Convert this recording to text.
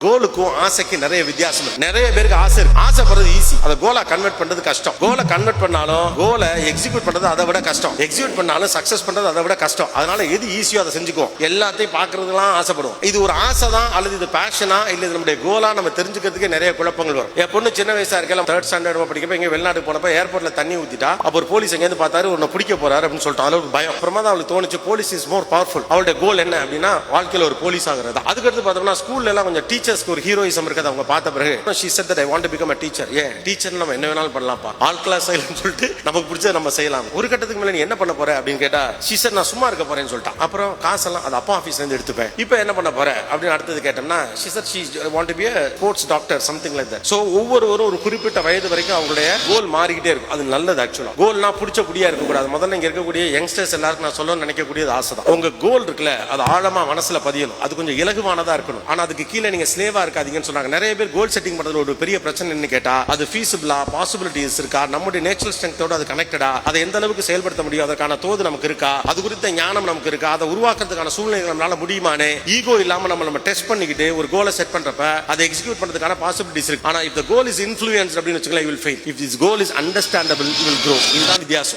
கோலுக்கும் ஆசைக்கு நிறைய வித்தியாசம் இருக்கு. நிறைய பேருக்கு ஆசை இருக்கு. ஆசைப்படுறது ஈஸி, அதை கோலா கன்வெர்ட் பண்றது கஷ்டம். கோலை கன்வெர்ட் பண்ணாலும் கோலை எக்ஸிக்யூட் பண்றது அதை விட கஷ்டம். எக்ஸிக்யூட் பண்ணாலும் சக்சஸ் பண்றது அதை விட கஷ்டம். அதனால எது ஈஸியோ அதை செஞ்சுக்குவோம். எல்லாத்தையும் பாக்குறதுலாம் ஆசைப்படுவோம். இது ஒரு ஆசை தான் அல்லது இது பேஷனா இல்ல இது நம்முடைய கோலா நம்ம தெரிஞ்சுக்கிறதுக்கு நிறைய குழப்பங்கள் வரும். என் பொண்ணு சின்ன வயசா இருக்கலாம், 3rd ஸ்டாண்டர்ட் படிக்கப்ப இங்க வெளிநாடு போனப்ப ஏர்போர்ட்ல தண்ணி ஊத்திட்டா அப்ப ஒரு போலீஸ் எங்க இருந்து பார்த்தாரு, உன்னை பிடிக்க போறாரு அப்படின்னு சொல்லிட்டு அளவுக்கு பயம். அப்புறமா தான் அவளுக்கு தோணுச்சு போலீஸ் இஸ் மோர் பவர்ஃபுல். அவளுடைய கோல் என்ன அப்படின்னா வாழ்க்கையில ஒரு போலீஸ் ஆகுறது. அதுக்கடுத்து பார்த்தோம்னா ஸ்கூல்ல எல்லாம் கொஞ்சம் டீச்சர்ஸ்க்கு ஒரு ஹீரோயிசம் இருக்குது. அவங்க பார்த்த பிறகு she said that I want to become a teacher. ஏன் டீச்சர் நம்ம என்ன வேணாலும் பண்ணலாம்ப்பா, ஆல் கிளாஸ் சைலன்னு சொல்லிட்டு நமக்கு பிடிச்சத நம்ம செய்யலாம். ஒரு கட்டத்துக்கு மேல நீ என்ன பண்ண போற அப்படின்னு கேட்டா she said நான் சும்மா இருக்க போறேன்னு சொல்லிட்டான். அப்புறம் காசெல்லாம் அது அப்பா ஆபீஸ்ல இருந்து எடுத்துப்பேன். இப்போ என்ன பண்ண போற அப்படின்னு அடுத்தது கேட்டோம்னா she said she want to be a sports doctor something like that. so ஒவ்வொருவரும் ஒரு குறிப்பிட்ட வயது வரைக்கும் அவங்களுடைய கோல் மாறிக்கிட்டே இருக்கும். அது நல்லது. ஆக்சுவலா கோல்னா பிடிச்சபடியா இருக்க கூடாது. முதல்ல இங்க இருக்கக்கூடிய யங்ஸ்டர்ஸ் எல்லாருக்கும் நான் சொல்லணும்னு நினைக்கக்கூடியது ஆசை தான். உங்க கோல் இருக்குல்ல அது ஆழமா மனசுல பதியணும். அது கொஞ்சம் இலகுவானதா இருக்கணும். ஆனா அதுக்கு கீழே நீங்க ஸ்லேவா இருக்காதீங்கன்னு சொன்னாங்க. நிறைய பேர் கோல் செட்டிங் பண்றதுல ஒரு பெரிய பிரச்சனை என்ன கேட்டா அது ஃபீஸிபிளா, பாசிபிலிட்டிஸ் இருக்கா, நம்முடைய நேச்சுரல் ஸ்ட்ரெங்த்தோட அது கனெக்டடா, அதை எந்த அளவுக்கு செயல்படுத்த முடியும், அதற்கான தோது நமக்கு இருக்கா, அது குறித்த ஞானம் நமக்கு இருக்கா, அதை உருவாக்குறதுக்கான சூழ்நிலைகள் நம்மளால முடியுமானே, ஈகோ இல்லாம நம்ம டெஸ்ட் பண்ணிக்கிட்டு ஒரு கோலை செட் பண்றப்ப அதை எக்ஸிக்யூட் பண்றதுக்கான பாசிபிலிட்டிஸ் இருக்கு. ஆனா if the goal is influenced அப்படின்னு வச்சுக்கலாம் you will fail. if this goal is understandable you will grow. இதுதான் வித்தியாசம்.